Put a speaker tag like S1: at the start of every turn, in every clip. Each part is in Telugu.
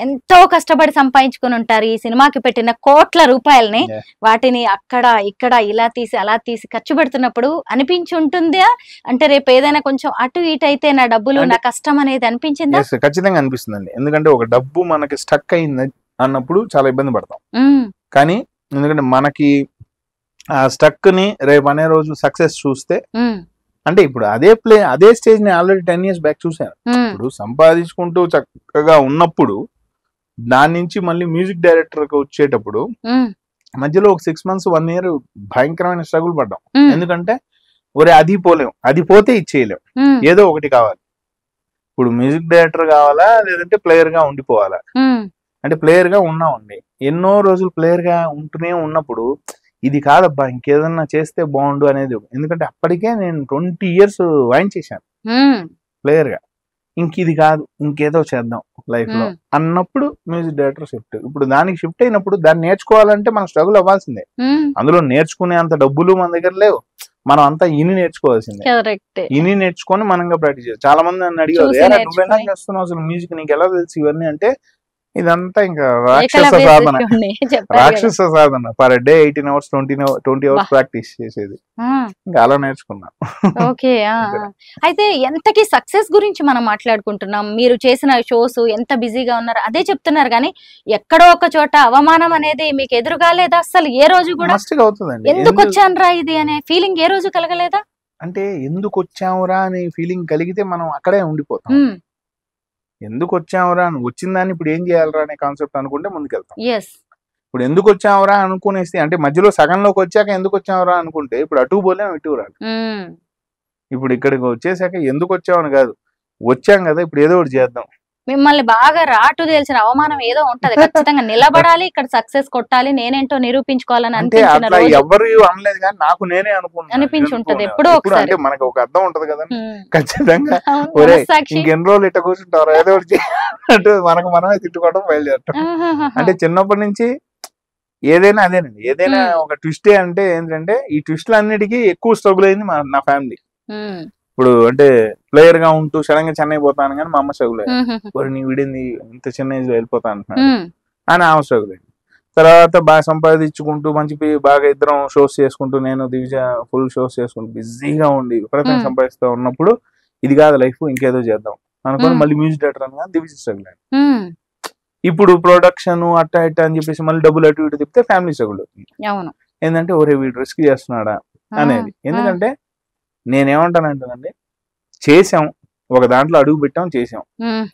S1: ఎంతో కష్టపడి సంపాదించుకుని ఉంటారు ఈ సినిమాకి పెట్టిన కోట్ల రూపాయలని. వాటిని అక్కడ ఇక్కడ ఇలా తీసి అలా తీసి ఖర్చు పెడుతున్నప్పుడు అనిపించి ఉంటుందా అంటే రేపు ఏదైనా కొంచెం అటు ఇటు అయితే నా డబ్బులు నా కష్టం అనేది అనిపించిందా?
S2: ఖచ్చితంగా అనిపిస్తుందండి. ఎందుకంటే ఒక డబ్బు మనకి స్టక్ అయింది అన్నప్పుడు చాలా ఇబ్బంది పడతాం. కానీ ఎందుకంటే మనకి ఆ స్టక్ ని రేపు అనే రోజు సక్సెస్ చూస్తే, అంటే ఇప్పుడు అదే స్టేజ్ ని ఆల్రెడీ 10 years బ్యాక్ చూసాను. ఇప్పుడు సంపాదించుకుంటూ చక్కగా ఉన్నప్పుడు దాని నుంచి మళ్ళీ మ్యూజిక్ డైరెక్టర్ కి వచ్చేటప్పుడు మధ్యలో ఒక 6 months 1 year భయంకరమైన స్ట్రగుల్ పడ్డాం. ఎందుకంటే ఒరే అది పోలేం, అది పోతే ఇచ్చేయలేం, ఏదో ఒకటి కావాలి. ఇప్పుడు మ్యూజిక్ డైరెక్టర్ కావాలా లేదంటే ప్లేయర్ గా ఉండిపోవాలా? అంటే ప్లేయర్ గా ఉన్నామండి, ఎన్నో రోజులు ప్లేయర్ గా ఉంటూనే ఉన్నప్పుడు ఇది కాదబ్బా ఇంకేదన్నా చేస్తే బాగుండు అనేది. ఎందుకంటే అప్పటికే నేను 20 years వాయించేశాను ప్లేయర్ గా. ఇంక ఇది కాదు ఇంకేదో చేద్దాం లైఫ్ లో అన్నప్పుడు మ్యూజిక్ డైరెక్టర్ షిఫ్ట్. ఇప్పుడు దానికి షిఫ్ట్ అయినప్పుడు దాన్ని నేర్చుకోవాలంటే మనం స్ట్రగుల్ అవ్వాల్సిందే. అందులో నేర్చుకునే అంత డబ్బులు మన దగ్గర లేవు, మనం అంతా ఇని నేర్చుకోవాల్సిందే. ఇని నేర్చుకొని మనంగా ప్రాక్టీస్ చేయాలి. చాలా మంది నన్ను అడిగారు నువ్వెలా చేస్తున్నావు అసలు మ్యూజిక్, నీకు ఎలా తెలుసు ఇవన్నీ అంటే ఇదంతా ఇంకా రాక్షస సాధన. Per day 18 hours 20 hours practice చేసేది. ఇంకా అలా నేర్చుకున్నాను.
S1: ఓకే. అయితే ఎంతకి సక్సెస్ గురించి మనం మాట్లాడుకుంటున్నాం, మీరు చేసిన షోస్ ఎంత బిజీగా ఉన్నారు అదే చెప్తున్నారు, కానీ ఎక్కడో ఒక చోట అవమానం అనేది మీకు ఎదురుగా లేదా? అసలు ఏ రోజు కూడా ఎందుకు వచ్చానురా ఇది అనే ఫీలింగ్ ఏ రోజు కలగలేదా?
S2: అంటే ఎందుకు వచ్చామురా అనే ఫీలింగ్ కలిగితే మనం అక్కడే ఉండిపోతాం. ఎందుకు వచ్చావురా, వచ్చిన దాన్ని ఇప్పుడు ఏం చేయాలరా అనే కాన్సెప్ట్ అనుకుంటే ముందుకెళ్తాం. ఇప్పుడు ఎందుకు వచ్చావురా అనుకునేసి అంటే మధ్యలో సగంలోకి వచ్చాక ఎందుకు వచ్చావురా అనుకుంటే ఇప్పుడు అటు పోలేం ఇటు రాదు. ఇప్పుడు ఇక్కడికి వచ్చేసాక ఎందుకు వచ్చావని కాదు, వచ్చాం కదా ఇప్పుడు ఏదో ఒకటి చేద్దాం.
S1: మిమ్మల్ని బాగా రాటు తెలిసిన అవమానం ఏదో ఉంటది, ఖచ్చితంగా నిలబడాలి, ఇక్కడ సక్సెస్ కొట్టాలి, నేనేంటో నిరూపించుకోవాలని అనిపించిన రోజు
S2: ఎవరు అనలేదు కానీ నాకు నేనే
S1: అనిపించి ఉంటది ఎప్పుడో ఒకసారి.
S2: అంటే మనకు ఒక అర్థం ఉంటది కదా ఖచ్చితంగా, ఇంకెన్ని రోజులు ఇట్లా కూర్చుంటారు ఏదో ఒకటి అంటే మనకు మనమే తిట్టుకోవడం బయలుదేరటం. అంటే చిన్నప్పటి నుంచి ఏదైనా అదేనండి. ఏదైనా ఒక ట్విస్టే అంటే ఏంటంటే ఈ ట్విస్ట్లు అన్నిటికీ ఎక్కువ స్ట్రగుల్ అయింది నా ఫ్యామిలీ. ఇప్పుడు అంటే ప్లేయర్ గా ఉంటూ సడన్ గా చెన్నై పోతాను కానీ మా అమ్మ స్ట్రగుల్ అయ్యింది, నీ వీడింది ఇంత చిన్న ఏజ్ లో వెళ్ళిపోతా అంటున్నాడు అని ఆమె స్ట్రగుల్ అయింది. తర్వాత బాగా సంపాదించుకుంటూ మంచి బాగా ఇద్దరం షోస్ చేసుకుంటూ, నేను దివిజ ఫుల్ షోస్ చేసుకుంటూ బిజీగా ఉండి విపరీతంగా సంపాదిస్తూ ఉన్నప్పుడు ఇది కాదు లైఫ్ ఇంకేదో చేద్దాం అనుకుని మళ్ళీ మ్యూజిక్ డైరెక్టర్ అనగా దివిజ స్ట్రగుల్ అయింది. ఇప్పుడు ప్రొడక్షన్ అట్టా ఇట్టా అని చెప్పేసి మళ్ళీ డబ్బులు అటు ఇటు తిప్పితే ఫ్యామిలీ స్ట్రగుల్ అవుతుంది. ఏంటంటే ఒరే వీడు రిస్క్ చేస్తున్నాడా అనేది. ఎందుకంటే నేనేమంటానంటేనండి, చేసాం ఒక దాంట్లో అడుగు పెట్టాం చేసాం,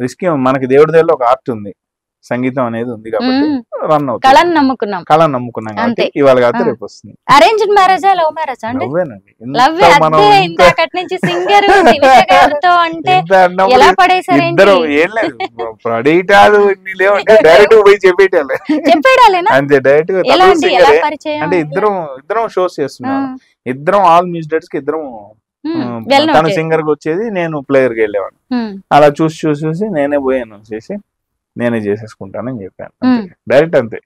S2: రిస్క్ మనకి దేవుడి దగ్గర ఒక ఆర్ట్ ఉంది, సంగీతం అనేది ఉంది కాబట్టి రన్ అవుతుంది. కళను నమ్ముకున్నాం కాబట్టి ఇవాళ కాదు రేపు వస్తుంది.
S1: అరేంజ్డ్ మ్యారేజా లవ్ మ్యారేజ్ అండి?
S2: ఇద్దరు ఏం లేదు పడేటాలు ఇన్ని లేవంటే డైరెక్ట్ పోయి చెప్పేటాలే అంతే. డైరెక్ట్ అంటే ఇద్దరం షోస్ చేస్తున్నాం, ఇద్దరం ఆల్ మ్యూజిక్ డైరెక్టర్స్ కి ఇద్దరం, తన సింగర్ కి వచ్చేది నేను ప్లేయర్ కి వెళ్ళేవాడిని. అలా చూసి నేనే పోయాను చేసి నేనే చేసేసుకుంటానని చెప్పాను డైరెక్ట్. అంతే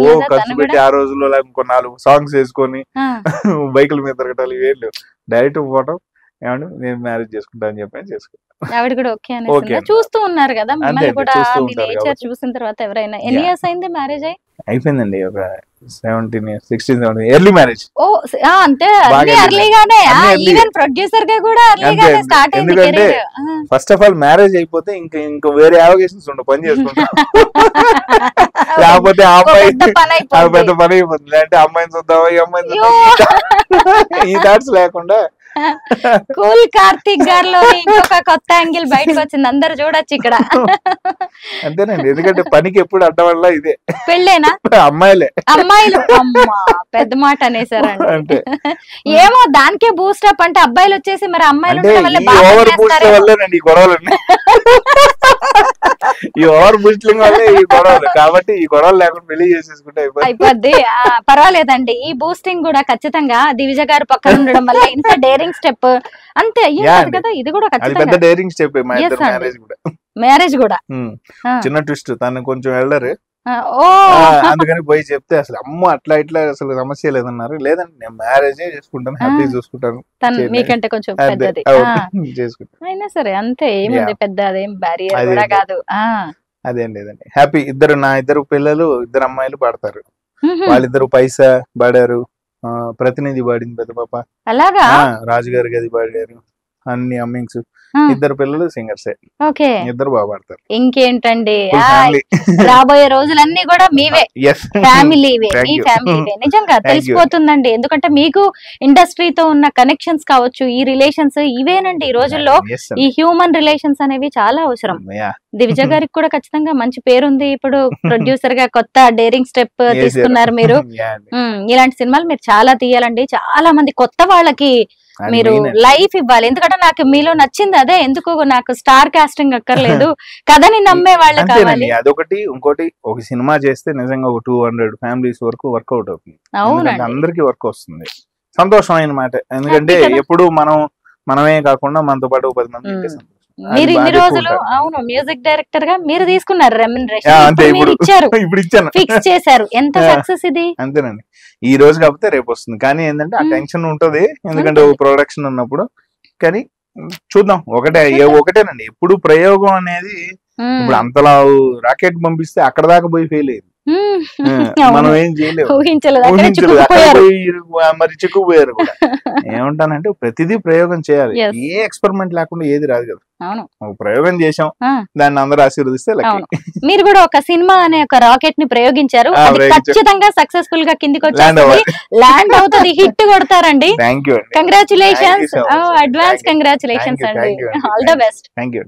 S2: ఓ ఖర్చు పెట్టి ఆ రోజుల్లో ఇంకో 4 songs వేసుకొని బైకుల మీద తిరగటాలు ఇవేం లేవు, డైరెక్ట్ పోవటం ఏమంటే నేను మ్యారేజ్ చేసుకుంటా అని చెప్పి చేసుకుంటాను.
S1: ఆవిడ కూడా ఓకే చూస్తూ ఉన్నారు కదా మిమ్మల్ని కూడా, మీ నేచర్ చూసిన తర్వాత ఎవరైనా. ఎన్ని ఇయర్స్ అయింది మ్యారేజ్ అయ్యి?
S2: అయిపోయిందండి ఒక 17 years 16 17 ఎర్లీ మ్యారేజ్.
S1: ఓ అంతే ఎర్లీగానే, ఈవెన్ ప్రొడ్యూసర్ గా కూడా ఎర్లీగానే స్టార్ట్ అయింది career.
S2: First of all marriage అయిపోతే ఇంకా వేరే అవకాశాలు ఉండవు, పని చేసుకుంటా. లేకపోతే పెద్ద పని అయిపోతుంది, లేదంటే అమ్మాయిని చూద్దామా ఈ అమ్మాయిని ఈ థాట్స్ లేకుండా
S1: కూల్ కార్తిక్ గారిలో ఇంకొక కొత్త యాంగిల్ బయటకు వచ్చింది, అందరు చూడొచ్చు ఇక్కడ.
S2: అంతేనండి, ఎందుకంటే పనికి ఎప్పుడు అడ్డం వల్ల ఇదే
S1: పెళ్ళేనా
S2: అమ్మాయిలు
S1: అమ్మా పెద్ద మాట అనేసారండి. ఏమో దానికే బూస్ట్ అప్ అంటే అబ్బాయిలు వచ్చేసి మరి అమ్మాయిలు
S2: ఈ గొడవలండి, ఈ ఓవర్ బూస్టింగ్ వల్లే ఈ గొడవలు. కాబట్టి ఈ గొడవలు లేకుండా పెళ్లి చేసేసుకుంటే
S1: అయిపోద్ది. పర్వాలేదండి, ఈ బూస్టింగ్ కూడా ఖచ్చితంగా దివిజ గారు పక్కన ఉండడం వల్ల ఇంత డేరింగ్ స్టెప్ అంతే అయ్యేది కదా. ఇది కూడా
S2: పెద్ద డేరింగ్ స్టెప్.
S1: మ్యారేజ్ కూడా
S2: చిన్న ట్విస్ట్, తను కొంచెం వెళ్ళరు అందుకని పోయి చెప్తే అసలు అమ్మ అట్లా ఇట్లా అసలు సమస్య లేదన్నారు. లేదండి నేను మ్యారేజే చేసుకుంటాను, హ్యాపీ చూసుకుంటాను,
S1: మీకంటే కొంచెం పెద్దది అయినా సరే అంతే, ఏముంది పెద్ద అదేం బ్యారియర్ కూడా కాదు.
S2: అదేం లేదండి, హ్యాపీ. నా ఇద్దరు పిల్లలు, ఇద్దరు అమ్మాయిలు పాడతారు.
S1: మ్హూ.
S2: వాళ్ళిద్దరు పైసా పాడారు, ప్రతినిధి పాడింది పెద్ద పాప,
S1: అలాగా
S2: రాజుగారి గది పాడారు, అన్ని అమ్మింగ్స్.
S1: ఆ.
S2: ఇద్దరు పిల్లలు సింగర్సే,
S1: ఓకే,
S2: ఇద్దరు బాగా పాడతారు.
S1: ఇంకేంటండి.
S2: Full family.
S1: రాబోయే రోజులన్నీ కూడా మీవే,
S2: Yes.
S1: ఫ్యామిలీవే,
S2: Thank
S1: me
S2: you.
S1: ఫ్యామిలీవే. నిజంగా
S2: Thank you.
S1: తెలిసిపోతుందండి, ఎందుకంటే మీకు ఇండస్ట్రీతో ఉన్న కనెక్షన్స్ కావచ్చు, ఈ రిలేషన్స్ ఇవేనండి ఈ రోజుల్లో.
S2: Yes
S1: ఈ
S2: అండి.
S1: హ్యూమన్ రిలేషన్స్ అనేవి చాలా అవసరం.
S2: Yeah.
S1: దివిజ గారికి కూడా ఖచ్చితంగా మంచి పేరుంది. ఇప్పుడు ప్రొడ్యూసర్ గా కొత్త డేరింగ్ స్టెప్
S2: Yes,
S1: తీసుకున్నారు మీరు.
S2: Yeah అండి.
S1: ఇలాంటి సినిమాలు మీరు చాలా తీయాలండి. చాలా మంది కొత్త వాళ్ళకి
S2: అది
S1: మీరు
S2: main అండి.
S1: లైఫ్ ఇవ్వాలి. ఎందుకంటే నాకు మీలో నచ్చింది అదే. ఎందుకు నాకు స్టార్ కాస్టింగ్ అక్కర్లేదు, కథని నమ్మే వాళ్ళు
S2: అంతేనండి,
S1: కావాలి.
S2: అదొకటి. ఇంకోటి, ఒక సినిమా చేస్తే నిజంగా ఒక 200 ఫ్యామిలీస్ వరకు వర్కౌట్ అవుతుంది. ఎందుకంటే
S1: అవునండి.
S2: అందరికి వర్క్ వస్తుంది, సంతోషమైన మాట. ఎందుకంటే
S1: Happy కదా.
S2: ఎప్పుడు మనమే కాకుండా మనతో పాటు 10 మంది ఉంటే
S1: మ్మ్.
S2: సంతోషం. అది
S1: మీరు ఇన్ని
S2: బాగా ఎక్కువ
S1: రోజులు
S2: ఉంటారు.
S1: అవును మ్యూజిక్ డైరెక్టర్ గా మీరు తీసుకున్నారు
S2: Yeah,
S1: రెమ్యునరేషన్,
S2: అంతే.
S1: ఇప్పుడు మీరు
S2: ఇప్పుడు
S1: ఇచ్చారు,
S2: ఇప్పుడు ఇచ్చాను.
S1: ఫిక్స్ చేశారు. ఎంత
S2: Yeah.
S1: సక్సెస్ ఇది.
S2: అంతేనండి, ఈ రోజు కాకపోతే రేపు వస్తుంది. కానీ ఏంటంటే ఆ
S1: మ్మ్.
S2: టెన్షన్ ఉంటది, ఎందుకంటే
S1: ఉంటుంది.
S2: ఒక ప్రొడక్షన్ ఉన్నప్పుడు. కానీ చూద్దాం,
S1: చూద్దాం.
S2: ఒకటేనండి. ఎప్పుడు ప్రయోగం అనేది, ఇప్పుడు అంతలా రాకెట్ పంపిస్తే అక్కడ దాకా పోయి ఫెయిల్ అయింది. మనం ఏం చేయలేము,
S1: ఊహించలేదు, అక్కడే
S2: ఊహించలేదు. అక్కడ
S1: చిక్కుకుపోయారు.
S2: పోయి మరి చిక్కుపోయారు కూడా. ఏమంటానంటే ప్రతిదీ ప్రయోగం చేయాలి.
S1: Yes.
S2: ఏ ఎక్స్పెరిమెంట్ లేకుండా ఏది రాదు కదా.
S1: అవును.
S2: ఒక ప్రయోగం చేసాం,
S1: ఆ.
S2: దాన్ని అందరూ ఆశీర్వదిస్తే లక్కీ.
S1: అవును. మీరు కూడా ఒక సినిమా అనే ఒక రాకెట్ ని ప్రయోగించారు. అది
S2: ప్రయోగించాం.
S1: ఖచ్చితంగా సక్సెస్ఫుల్ గా కిందికి
S2: Land
S1: వచ్చేస్తుంది,
S2: అవ్వాలి.
S1: ల్యాండ్ అవుతుంది, హిట్ కొడతారండి.
S2: థ్యాంక్ యూ అండి.
S1: Congratulations,
S2: Thank you so much.
S1: Advance
S2: Thank you.
S1: Congratulations
S2: Thank you.
S1: అండి.
S2: Thank you.
S1: All the best.
S2: Thank you.